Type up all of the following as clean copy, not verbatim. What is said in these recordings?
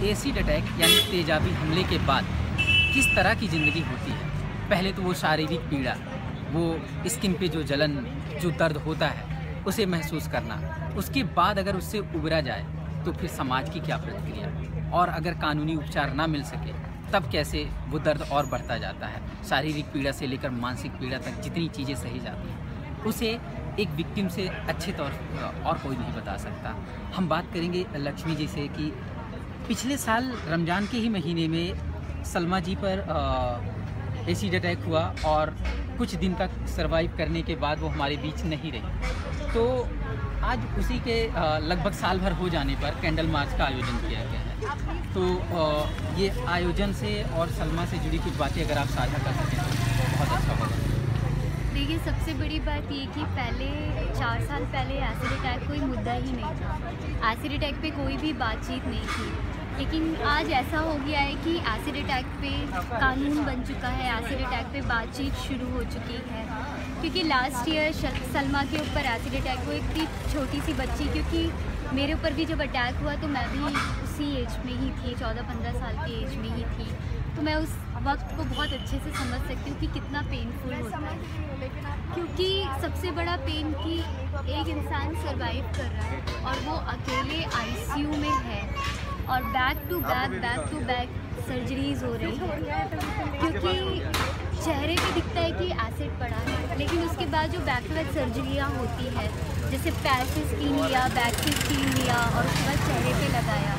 Acid attack यानी तेजाबी हमले के बाद किस तरह की ज़िंदगी होती है। पहले तो वो शारीरिक पीड़ा, वो स्किन पे जो जलन, जो दर्द होता है उसे महसूस करना, उसके बाद अगर उससे उबरा जाए तो फिर समाज की क्या प्रतिक्रिया, और अगर कानूनी उपचार ना मिल सके तब कैसे वो दर्द और बढ़ता जाता है। शारीरिक पीड़ा से लेकर मानसिक पीड़ा तक जितनी चीज़ें सही जाती हैं उसे एक विक्टिम से अच्छे तौर और कोई नहीं बता सकता। हम बात करेंगे लक्ष्मी जी से कि पिछले साल रमज़ान के ही महीने में सलमा जी पर एसिड अटैक हुआ और कुछ दिन तक सरवाइव करने के बाद वो हमारे बीच नहीं रही। तो आज उसी के लगभग साल भर हो जाने पर कैंडल मार्च का आयोजन किया गया है। तो ये आयोजन से और सलमा से जुड़ी कुछ बातें अगर आप साझा कर सकें तो बहुत अच्छा होगा। देखिए, सबसे बड़ी बात ये कि पहले 4 साल पहले एसिड अटैक कोई मुद्दा ही नहीं था। एसिड अटैक पे कोई भी बातचीत नहीं थी। लेकिन आज ऐसा हो गया है कि एसिड अटैक पे कानून बन चुका है, एसिड अटैक पे बातचीत शुरू हो चुकी है। क्योंकि लास्ट ईयर सलमा के ऊपर एसिड अटैक हुआ, इतनी छोटी सी बच्ची, क्योंकि मेरे ऊपर भी जब अटैक हुआ तो मैं भी उसी एज में ही थी, 14-15 साल की एज में ही थी। तो मैं उस वक्त को बहुत अच्छे से समझ सकती हूँ कि कितना पेनफुल होता है। क्योंकि सबसे बड़ा पेन कि एक इंसान सरवाइव कर रहा है और वो अकेले आईसीयू में है और बैक टू बैक सर्जरीज हो रही है। क्योंकि चेहरे पे दिखता है कि एसिड पड़ा है, लेकिन उसके बाद जो बैक टू बैक सर्जरियाँ होती है, जैसे पैर से स्किन लिया, बैक से स्किन लिया और उसके बाद चेहरे पे लगाया,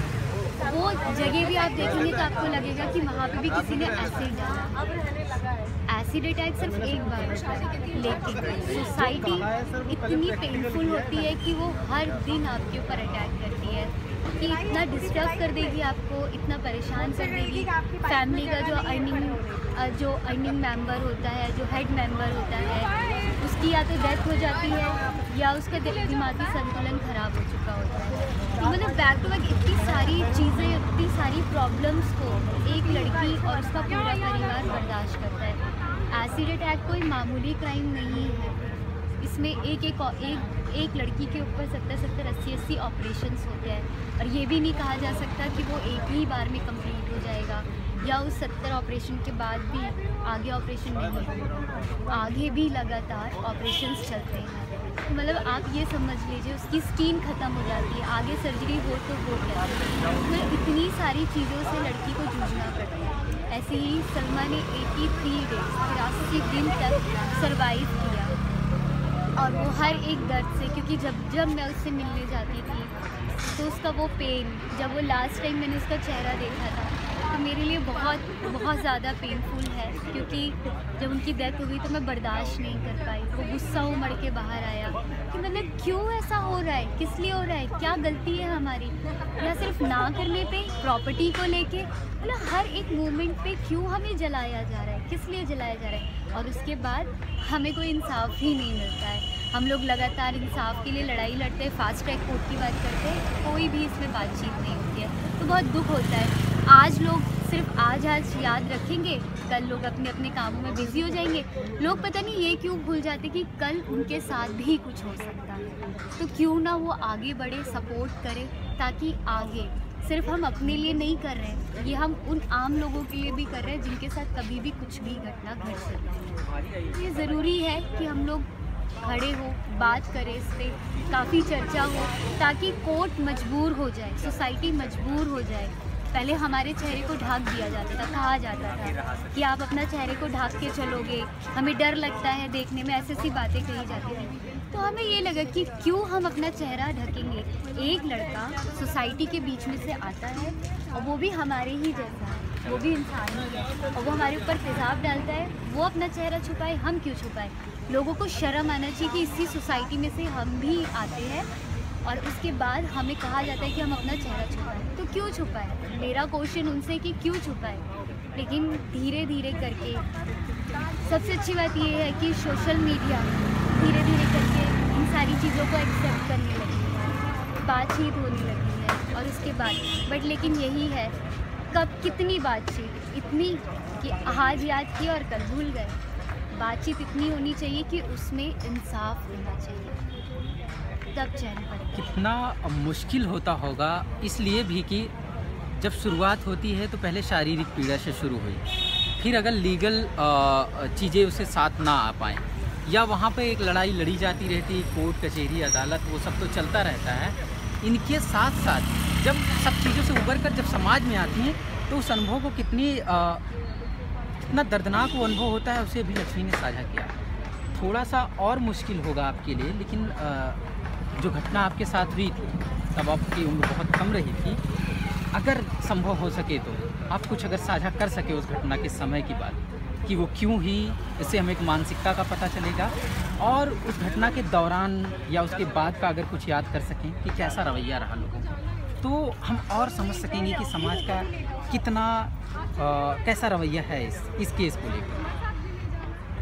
वो जगह भी आप देखेंगे तो आपको लगेगा कि वहाँ पे भी किसी ने एसिड डाला। एसिड अटैक सिर्फ एक बार होता है, लेकिन सोसाइटी इतनी पेनफुल होती है कि वो हर दिन आपके ऊपर अटैक करती है, कि इतना डिस्टर्ब कर देगी आपको, इतना परेशान कर देगी। फैमिली का जो अर्निंग मेंबर होता है, जो हेड मेंबर होता है, उसकी या तो डेथ हो जाती है या उसका दिमागी संतुलन ख़राब हो चुका होता है। तो मतलब बैक टू बैक इतनी सारी चीज़ें, इतनी सारी प्रॉब्लम्स को एक लड़की और उसका पूरा परिवार बर्दाश्त करता है। एसिड अटैक कोई मामूली क्राइम नहीं है। इसमें एक लड़की के ऊपर 70-70, 80-80 ऑपरेशंस होते हैं और ये भी नहीं कहा जा सकता कि वो एक ही बार में कंप्लीट हो जाएगा या उस 70 ऑपरेशन के बाद भी आगे ऑपरेशन नहीं होगा। आगे भी लगातार ऑपरेशंस चलते हैं। तो मतलब आप ये समझ लीजिए उसकी स्किन ख़त्म हो जाती है, आगे सर्जरी हो तो वो क्या है। मतलब इतनी सारी चीज़ों से लड़की को जूझना पड़ता है। ऐसे ही सलमा ने 83 डेज 83 दिन तक सर्वाइव किया और वो हर एक दर्द से, क्योंकि जब मैं उससे मिलने जाती थी तो उसका वो पेन, जब वो लास्ट टाइम मैंने उसका चेहरा देखा था तो मेरे लिए बहुत ज़्यादा पेनफुल है। क्योंकि जब उनकी डेथ हो गई तो मैं बर्दाश्त नहीं कर पाई। वो गुस्सा उमड़ के बाहर आया कि मतलब क्यों ऐसा हो रहा है, किस लिए हो रहा है, क्या गलती है हमारी, या सिर्फ ना करने पे, प्रॉपर्टी को लेके, मतलब हर एक मोमेंट पे क्यों हमें जलाया जा रहा है, किस लिए जलाया जा रहा है। और उसके बाद हमें कोई इंसाफ ही नहीं मिलता है। हम लोग लगातार इंसाफ के लिए लड़ाई लड़ते हैं, फास्ट ट्रैक कोर्ट की बात करते हैं, कोई भी इसमें बातचीत नहीं होती है। तो बहुत दुख होता है। आज लोग सिर्फ आज याद रखेंगे, कल लोग अपने अपने कामों में बिजी हो जाएंगे। लोग पता नहीं ये क्यों भूल जाते कि कल उनके साथ भी कुछ हो सकता है। तो क्यों ना वो आगे बढ़े, सपोर्ट करे, ताकि आगे सिर्फ हम अपने लिए नहीं कर रहे हैं, ये हम उन आम लोगों के लिए भी कर रहे हैं जिनके साथ कभी भी कुछ भी घटना घट सकती है। ये ज़रूरी है कि हम लोग खड़े हो, बात करें, इस पर काफ़ी चर्चा हो, ताकि कोर्ट मजबूर हो जाए, सोसाइटी मजबूर हो जाए। पहले हमारे चेहरे को ढाक दिया जाता था, कहा जाता था कि आप अपना चेहरे को ढाक के चलोगे, हमें डर लगता है देखने में, ऐसी बातें कही जाती थी। तो हमें ये लगा कि क्यों हम अपना चेहरा ढकेंगे। एक लड़का सोसाइटी के बीच में से आता है और वो भी हमारे ही जैसा है, वो भी इंसान ही है और वो हमारे ऊपर तेज़ाब डालता है। वो अपना चेहरा छुपाए, हम क्यों छुपाए। लोगों को शर्म आना चाहिए कि इसी सोसाइटी में से हम भी आते हैं और उसके बाद हमें कहा जाता है कि हम अपना चेहरा छुपाएं। तो क्यों छुपाएं। मेरा क्वेश्चन उनसे कि क्यों छुपाएं। लेकिन धीरे धीरे करके सबसे अच्छी बात ये है कि सोशल मीडिया धीरे धीरे करके इन सारी चीज़ों को एक्सेप्ट करने लगी है, बातचीत होने लगी है। और उसके बाद लेकिन यही है, कब कितनी बातचीत, इतनी कि आज याद किया और कल भूल गए। बातचीत इतनी होनी चाहिए कि उसमें इंसाफ होना चाहिए, तब चैन पड़ेगा। कितना मुश्किल होता होगा, इसलिए भी कि जब शुरुआत होती है तो पहले शारीरिक पीड़ा से शुरू हुई, फिर अगर लीगल चीज़ें उसे साथ ना आ पाएँ या वहाँ पे एक लड़ाई लड़ी जाती रहती, कोर्ट कचहरी अदालत वो सब तो चलता रहता है। इनके साथ साथ जब सब चीज़ों से उबर कर जब समाज में आती हैं तो उस अनुभव को कितना दर्दनाक वो अनुभव होता है, उसे भी लक्ष्मी ने साझा किया। थोड़ा सा और मुश्किल होगा आपके लिए, लेकिन जो घटना आपके साथ हुई थी तब आपकी उम्र बहुत कम रही थी। अगर संभव हो सके तो आप कुछ अगर साझा कर सके उस घटना के समय की बात, कि वो क्यों हुई, इससे हमें एक मानसिकता का पता चलेगा, और उस घटना के दौरान या उसके बाद का अगर कुछ याद कर सकें कि कैसा रवैया रहा लोगों का, तो हम और समझ सकेंगे कि समाज का कितना कैसा रवैया है इस केस को लेकर।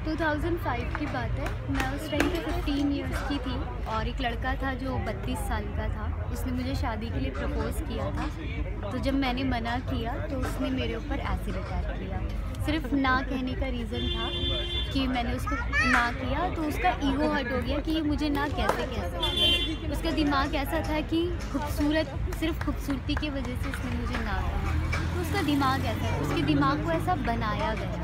2005 की बात है। मैं उस टाइम पे 15 इयर्स की थी और एक लड़का था जो 32 साल का था। उसने मुझे शादी के लिए प्रपोज़ किया था। तो जब मैंने मना किया तो उसने मेरे ऊपर एसिड अटैक किया। सिर्फ ना कहने का रीज़न था कि मैंने उसको ना किया तो उसका ईगो हर्ट हो गया कि ये मुझे ना कैसे कह सकती है। उसका दिमाग ऐसा था कि सिर्फ खूबसूरती की वजह से उसने मुझे ना कहा। तो उसका दिमाग ऐसा है, उसके दिमाग को ऐसा बनाया गया।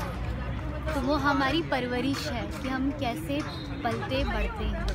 तो वो हमारी परवरिश है कि हम कैसे पलते बढ़ते हैं।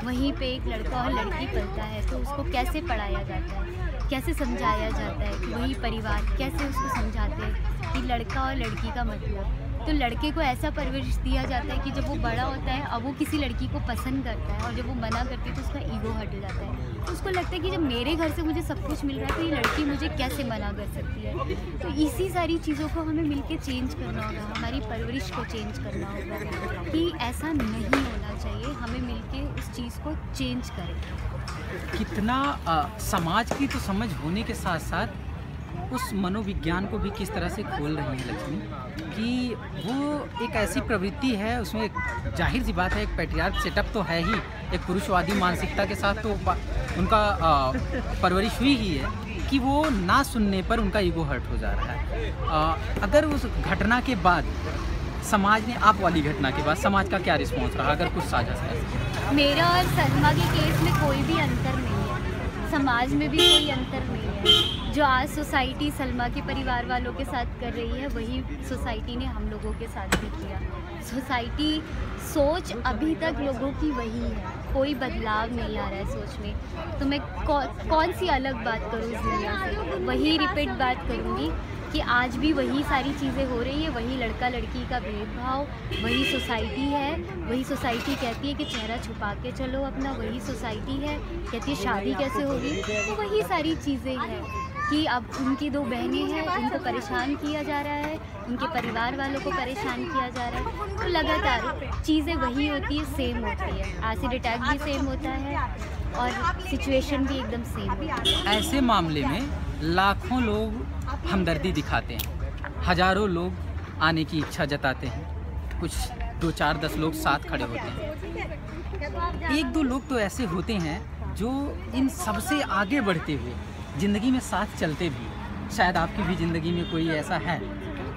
वहीं पे एक लड़का और लड़की पलता है तो उसको कैसे पढ़ाया जाता है, कैसे समझाया जाता है कि वही परिवार कैसे उसको समझाते हैं कि लड़का और लड़की का मतलब। तो लड़के को ऐसा परवरिश दिया जाता है कि जब वो बड़ा होता है अब वो किसी लड़की को पसंद करता है और जब वो मना करती है तो उसका ईगो हट जाता है। तो उसको लगता है कि जब मेरे घर से मुझे सब कुछ मिल रहा है तो ये लड़की मुझे कैसे मना कर सकती है। तो इसी सारी चीज़ों को हमें मिलके चेंज करना होगा, हमारी परवरिश को चेंज करना होगा कि ऐसा नहीं होना चाहिए। हमें मिलके उस चीज़ को चेंज करें। कितना समाज की तो समझ होने के साथ साथ उस मनोविज्ञान को भी किस तरह से खोल रही है लक्ष्मी, कि वो एक ऐसी प्रवृत्ति है, उसमें एक जाहिर सी बात है एक पैट्रियार्क सेटअप तो है ही, एक पुरुषवादी मानसिकता के साथ तो उनका परवरिश हुई ही है कि वो ना सुनने पर उनका ईगो हर्ट हो जा रहा है। अगर उस घटना के बाद समाज ने, आप वाली घटना के बाद समाज का क्या रिस्पॉन्स रहा, अगर कुछ साझा कर? मेरा और सलमा के केस में कोई भी अंतर नहीं है, समाज में भी कोई अंतर नहीं है। जो आज सोसाइटी सलमा के परिवार वालों के साथ कर रही है वही सोसाइटी ने हम लोगों के साथ भी किया। सोसाइटी सोच अभी तक लोगों की वही है, कोई बदलाव नहीं आ रहा है सोच में। तो मैं कौन सी अलग बात करूँ इस दुनिया से, वही रिपीट बात करूँगी कि आज भी वही सारी चीज़ें हो रही है, वही लड़का लड़की का भेदभाव, वही सोसाइटी है। वही सोसाइटी कहती है कि चेहरा छुपा के चलो अपना, वही सोसाइटी है कहती है शादी कैसे होगी। तो वही सारी चीज़ें हैं कि अब उनकी दो बहनें हैं, उनको परेशान किया जा रहा है, उनके परिवार वालों को परेशान किया जा रहा है। तो लगातार चीज़ें वही होती है, सेम होती है। एसिड अटैक भी सेम होता है और सिचुएशन भी एकदम सेम होती है। ऐसे मामले में लाखों लोग हमदर्दी दिखाते हैं, हजारों लोग आने की इच्छा जताते हैं, कुछ 2, 4, 10 लोग साथ खड़े होते हैं। 1-2 लोग तो ऐसे होते हैं जो इन सबसे आगे बढ़ते हुए ज़िंदगी में साथ चलते भी। शायद आपकी भी ज़िंदगी में कोई ऐसा है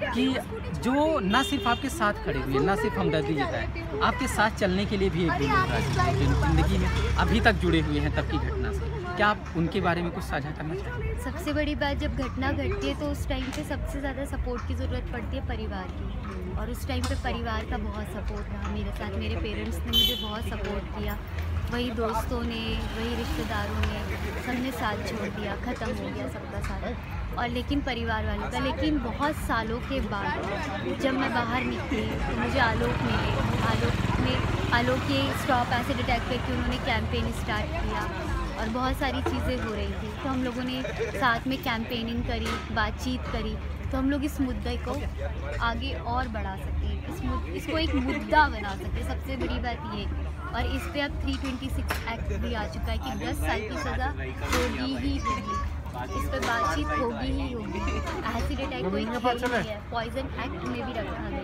कि जो ना सिर्फ आपके साथ खड़े हुए, ना सिर्फ हमदर्दी जताए, आपके साथ चलने के लिए भी एक दिन होता है, ज़िंदगी में अभी तक जुड़े हुए हैं तब की घटना से। क्या आप उनके बारे में कुछ साझा करना चाहेंगे? सबसे बड़ी बात, जब घटना घटती है तो उस टाइम पे सबसे ज़्यादा सपोर्ट की ज़रूरत पड़ती है परिवार की, और उस टाइम पे परिवार का बहुत सपोर्ट रहा मेरे साथ। मेरे पेरेंट्स ने मुझे बहुत सपोर्ट किया, वही दोस्तों ने, वही रिश्तेदारों ने, सबने साथ छोड़ दिया, ख़त्म हो गया सबका साथ। और लेकिन परिवार वालों का, लेकिन बहुत सालों के बाद जब मैं बाहर निकली तो मुझे आलोक मिले। आलोक के स्टॉप एसिड अटैक करके उन्होंने कैंपेन स्टार्ट किया और बहुत सारी चीज़ें हो रही थी। तो हम लोगों ने साथ में कैंपेनिंग करी, बातचीत करी, तो हम लोग इस मुद्दे को आगे और बढ़ा सकें, इसको एक मुद्दा बना सकें। सबसे बड़ी बात ये, और इस पे अब 326 एक्ट भी आ चुका है कि 10 साल की सज़ा होगी ही होगी, इस पर बातचीत होगी ही होगी। एसिड अटैक को एक खेल है, पॉइजन एक्ट में भी रखा गया है ये।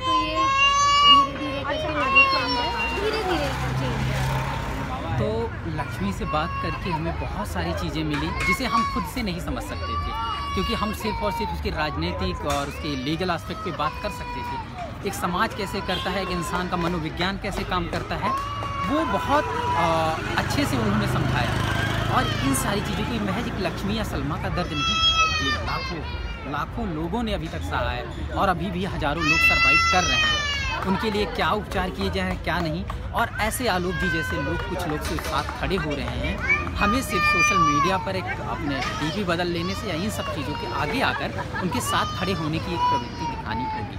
तो ये धीरे धीरे करके लोगों के अंदर धीरे धीरे चेंज है। तो लक्ष्मी से बात करके हमें बहुत सारी चीज़ें मिली जिसे हम खुद से नहीं समझ सकते थे, क्योंकि हम सिर्फ और सिर्फ उसके राजनीतिक और उसके लीगल एस्पेक्ट पे बात कर सकते थे। एक समाज कैसे करता है, एक इंसान का मनोविज्ञान कैसे काम करता है, वो बहुत अच्छे से उन्होंने समझाया। और इन सारी चीज़ों की महज एक लक्ष्मी या सलमा का दर्द नहीं, ये लाखों लोगों ने अभी तक सहा है और अभी भी हज़ारों लोग सर्वाइव कर रहे हैं। उनके लिए क्या उपचार किए जाएँ क्या नहीं, और ऐसे आलोक जी जैसे लोग कुछ लोग से साथ खड़े हो रहे हैं। हमें सिर्फ सोशल मीडिया पर एक अपने डीपी बदल लेने से या इन सब चीज़ों के आगे आकर उनके साथ खड़े होने की एक प्रवृत्ति दिखानी होगी।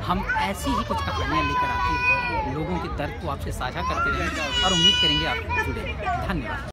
हम ऐसी ही कुछ कहानियाँ लेकर आते हैं, लोगों के दर्द को आपसे साझा करते रहेंगे और उम्मीद करेंगे आप जुड़े। धन्यवाद।